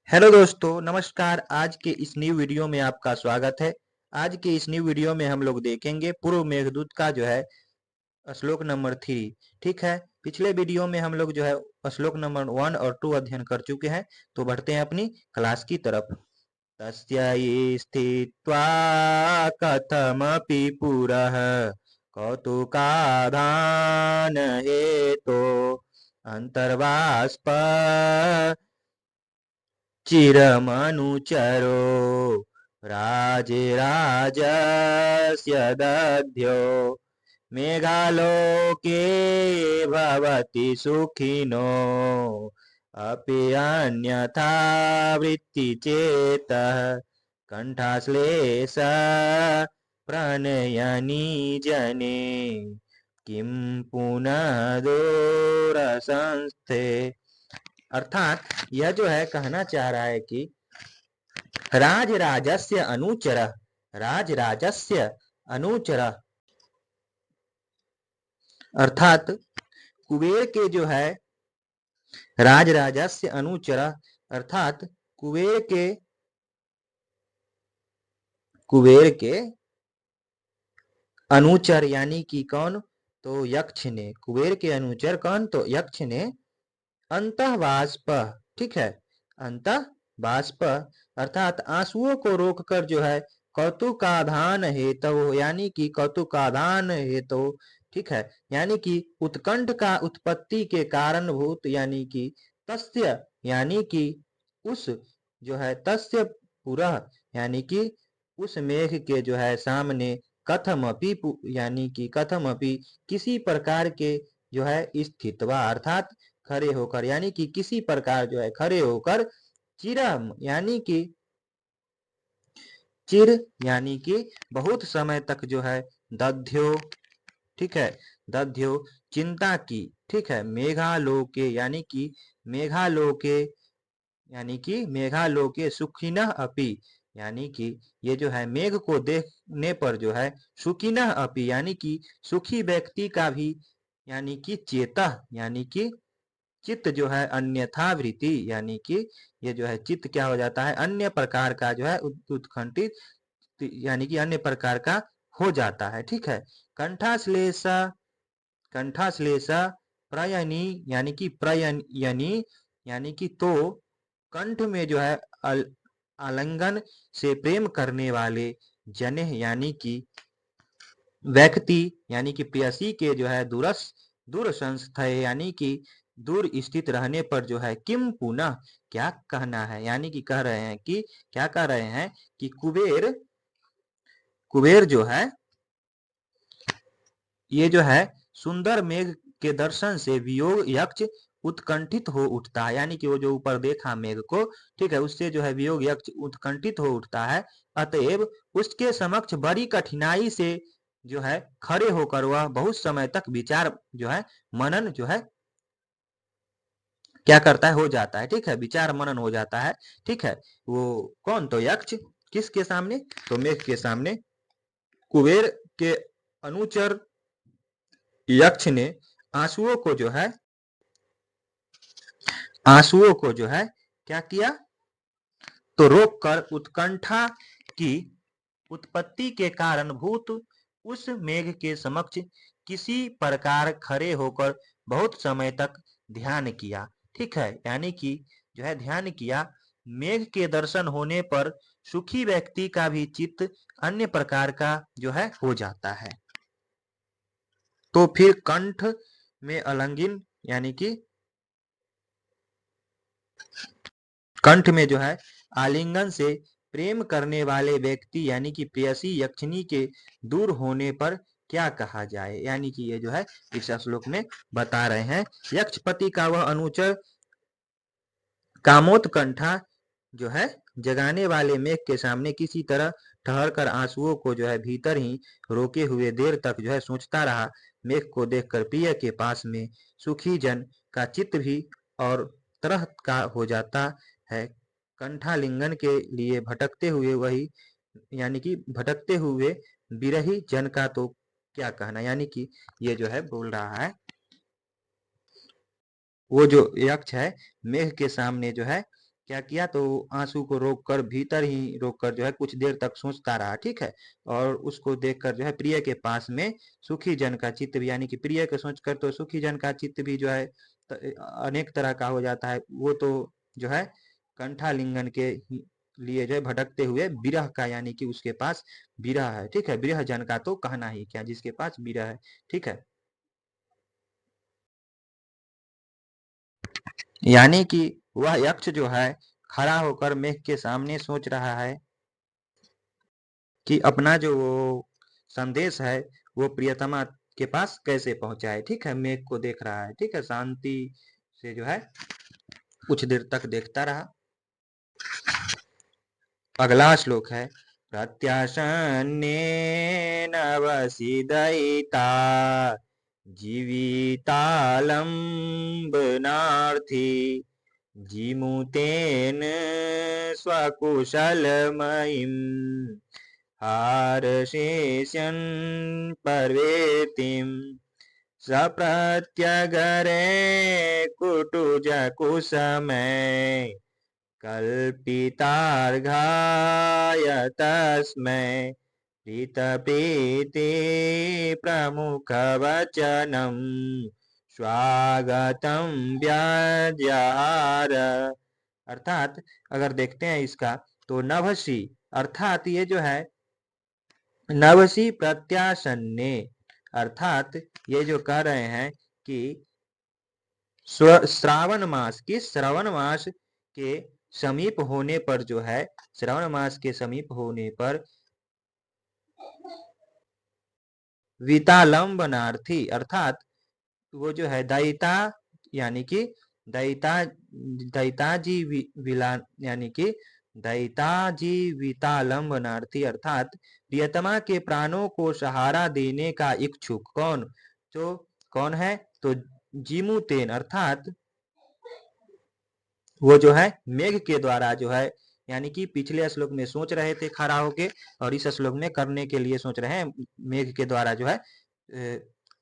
Hello दोस्तों, नमस्कार। आज के इस न्यू वीडियो में आपका स्वागत है। आज के इस न्यू वीडियो में हम लोग देखेंगे पूर्व मेघदूत का जो है श्लोक नंबर 3। ठीक है, पिछले वीडियो में हम लोग जो है श्लोक नंबर 1 और 2 अध्ययन कर चुके हैं। तो बढ़ते हैं अपनी क्लास की तरफ। तस्य ये स्थित्वा कथमपि पुरः कौतुकाधान हेतो अंतर्वास्प चिरमनुचरो राजराजस्य दध्यो मेघालोके भवति सुखिनो अपि अन्यथा वृत्तिचेतः कंठाश्लेष प्रणयनी जने किं पुनः दूरसंस्थे। अर्थात यह जो है कहना चाह रहा है कि राजराजस्य अनुचर, राजराजस्य अनुचर अर्थात कुबेर के जो है राजराजस्य अनुचर अर्थात कुबेर के अनुचर यानी कि कौन, तो यक्ष ने। कुबेर के अनुचर कौन, तो यक्ष ने अंतःबाष्प, ठीक है, अंतःबाष्प अर्थात आंसुओं को रोककर जो है कौतुकाधान हेतु यानी कि कौतुकाधान हेतु, ठीक है, यानी कि उत्कंठ का उत्पत्ति के कारणभूत यानी कि तस्य यानी कि उस जो है तस्य पुरः यानी कि उस मेघ के जो है सामने कथमपि यानी कि कथमपि किसी प्रकार के जो है स्थितवा अर्थात खड़े होकर यानी कि किसी प्रकार जो है खड़े होकर चिरम यानी कि चिर यानी कि बहुत समय तक जो है दध्यो, ठीक है, दध्यो चिंता की, ठीक है, मेघालोके यानी कि मेघालोके यानी कि मेघालोके सुखिनः अपि यानी कि ये जो है मेघ को देखने पर जो है सुखिनः अपि यानी कि सुखी व्यक्ति का भी यानी कि चेतः यानी कि चित्त जो है अन्यथा वृत्ति यानी कि ये जो है चित्त क्या हो जाता है, अन्य प्रकार का जो है उत्कंठित यानी कि अन्य प्रकार का हो जाता है, ठीक है। कंठाश्लेष, कंठाश्लेष प्रयनी यानी कि प्रयनी यानी कि तो कंठ में जो है आलिंगन से प्रेम करने वाले जने यानी कि व्यक्ति यानी कि प्रेयसी के जो है दूर संस्थय यानी कि दूर स्थित रहने पर जो है किम पुनः क्या कहना है, यानी कि कह रहे हैं कि क्या कह रहे हैं कि कुबेर कुबेर जो है ये जो है सुंदर मेघ के दर्शन से वियोग यक्ष उत्कंठित हो उठता है, यानी कि वो जो ऊपर देखा मेघ को, ठीक है, उससे जो है वियोग यक्ष उत्कंठित हो उठता है। अतएव उसके समक्ष बड़ी कठिनाई से जो है खड़े होकर वह बहुत समय तक विचार जो है मनन जो है क्या करता है, हो जाता है, ठीक है, विचार मनन हो जाता है, ठीक है। वो कौन, तो यक्ष किसके सामने, तो मेघ के सामने कुबेर के अनुचर यक्ष ने आंसुओं को जो है आंसुओं को जो है क्या किया, तो रोककर उत्कंठा की उत्पत्ति के कारण भूत उस मेघ के समक्ष किसी प्रकार खड़े होकर बहुत समय तक ध्यान किया, ठीक है, यानी कि जो है ध्यान किया। मेघ के दर्शन होने पर सुखी व्यक्ति का भी चित्त अन्य प्रकार का जो है हो जाता है। तो फिर कंठ में अलंगिन यानी कि कंठ में जो है आलिंगन से प्रेम करने वाले व्यक्ति यानी कि प्रेयसी यक्षिणी के दूर होने पर क्या कहा जाए, यानी कि ये जो है इस श्लोक में बता रहे हैं। यक्षपति का वह अनुचर कामोत्कंठा जो है जगाने वाले मेघ के सामने किसी तरह ठहर कर आंसुओं को जो है भीतर ही रोके हुए देर तक जो है सोचता रहा। मेघ को देखकर प्रिय के पास में सुखी जन का चित्त भी और तरह का हो जाता है। कंठालिंगन के लिए भटकते हुए वही यानी कि भटकते हुए विरही जन का तो क्या कहना, यानी कि ये जो है बोल रहा है वो जो यक्ष है मेघ के सामने जो है क्या किया, तो आंसू को रोककर, भीतर ही रोककर जो है कुछ देर तक सोचता रहा। ठीक है, और उसको देखकर जो है प्रिय के पास में सुखी जन का चित्त भी, यानी कि प्रिय को सोचकर तो सुखी जन का चित्त भी जो है अनेक तरह का हो जाता है। वो तो जो है कंठालिंगन के लिए जो है भटकते हुए विरह का, यानी कि उसके पास विरह है। ठीक है, विरह जन का तो कहना ही क्या, जिसके पास विरह है। ठीक है, यानी कि वह यक्ष जो है खड़ा होकर मेघ के सामने सोच रहा है कि अपना जो वो संदेश है वो प्रियतमा के पास कैसे पहुंचाए। ठीक है, मेघ को देख रहा है। ठीक है, शांति से जो है कुछ देर तक देखता रहा। अगला श्लोक है, प्रत्याशन्नेन वसिदयिता जीवितालम्बनार्थी जिमुतेन स्वकुशलमयीम् हारशेष्यन् पर्वेतिम् सप्रत्यगरे कुटुजकुसमे कल्पितार्घाय तस्मै प्रीतप्रीति प्रमुखवचनं स्वागतं व्याजहार। अर्थात अगर देखते हैं इसका, तो नभसी, अर्थात ये जो है नवसी प्रत्याशन्ने, अर्थात ये जो कह रहे हैं कि श्रावण मास की, श्रावण मास के समीप होने पर जो है, श्रावण मास के समीप होने पर वितालंबनार्थी, अर्थात वो जो है दयिता, यानी कि दयिता, दयिताजी विला, यानी कि दयिताजी वितालंबनार्थी, अर्थात प्रियतमा के प्राणों को सहारा देने का इच्छुक। कौन, तो कौन है, तो जीमुतेन, अर्थात वो जो है मेघ के द्वारा जो है, यानी कि पिछले श्लोक में सोच रहे थे खड़ा होके, और इस श्लोक में करने के लिए सोच रहे हैं, मेघ के द्वारा जो है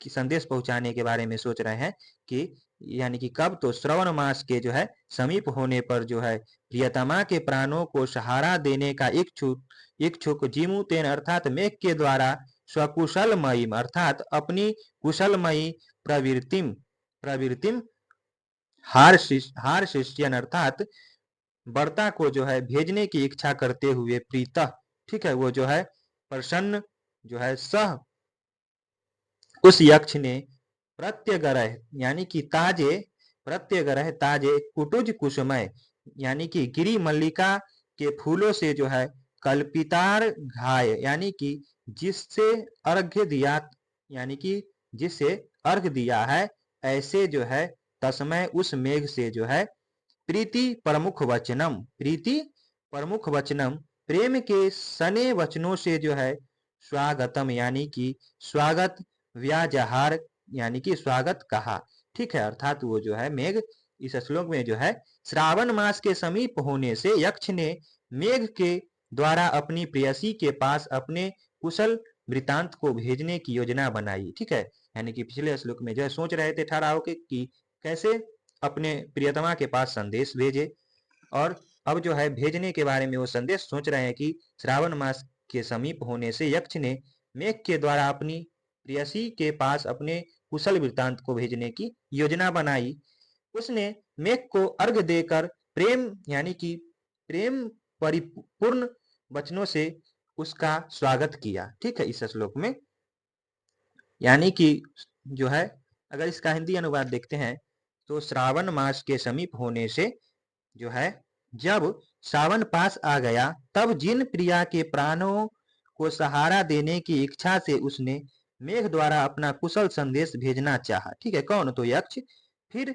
कि संदेश पहुंचाने के बारे में सोच रहे हैं कि, यानी कि कब, तो श्रवण मास के जो है समीप होने पर जो है प्रियतमा के प्राणों को सहारा देने का इच्छुक इच्छुक जीमुतेन, अर्थात मेघ के द्वारा स्वकुशलमयी, अर्थात अपनी कुशलमयी प्रवृत्तिम प्रवृत्तिम हार शिष्यन, अर्थात बर्ता को जो है भेजने की इच्छा करते हुए प्रीता, ठीक है, वो जो है प्रसन्न जो है सह उस यक्ष ने प्रत्यग्रह, यानी कि ताजे, प्रत्यग्रह ताजे कुटुज कुसुमय, यानी कि गिरी मल्लिका के फूलों से जो है कल्पितार घाय, यानी कि जिससे अर्घ्य दिया, यानी कि जिससे अर्घ दिया है, ऐसे जो है तस्मय उस मेघ से जो है प्रीति प्रमुख वचनम, प्रीति प्रमुख वचनम, प्रेम के सने वचनों से जो है स्वागतम, यानी कि स्वागत, व्याजहार, यानी कि स्वागत कहा। ठीक है, अर्थात वो जो है मेघ, इस श्लोक में जो है श्रावण मास के समीप होने से यक्ष ने मेघ के द्वारा अपनी प्रेयसी के पास अपने कुशल वृतांत को भेजने की योजना बनाई। ठीक है, यानी कि पिछले श्लोक में जो है सोच रहे थे ठहरा होके कि कैसे अपने प्रियतमा के पास संदेश भेजे, और अब जो है भेजने के बारे में वो संदेश सोच रहे हैं कि श्रावण मास के समीप होने से यक्ष ने मेघ के द्वारा अपनी प्रेयसी के पास अपने कुशल वृतांत को भेजने की योजना बनाई। उसने मेघ को अर्घ देकर प्रेम, यानी कि प्रेम परिपूर्ण वचनों से उसका स्वागत किया। ठीक है, इस श्लोक में, यानी कि जो है अगर इसका हिंदी अनुवाद देखते हैं, तो श्रावण मास के समीप होने से जो है, जब सावन पास आ गया, तब जिन प्रिया के प्राणों को सहारा देने की इच्छा से उसने मेघ द्वारा अपना कुशल संदेश भेजना चाहा। ठीक है, कौन, तो यक्ष। फिर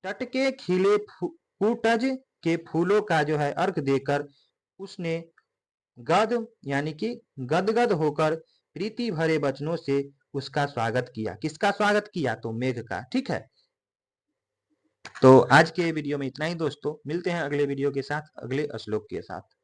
तट के खिले कूटज के फूलों का जो है अर्घ देकर उसने गद, यानी कि गदगद होकर प्रीति भरे वचनों से उसका स्वागत किया। किसका स्वागत किया, तो मेघ का। ठीक है, तो आज के वीडियो में इतना ही दोस्तों, मिलते हैं अगले वीडियो के साथ, अगले श्लोक के साथ।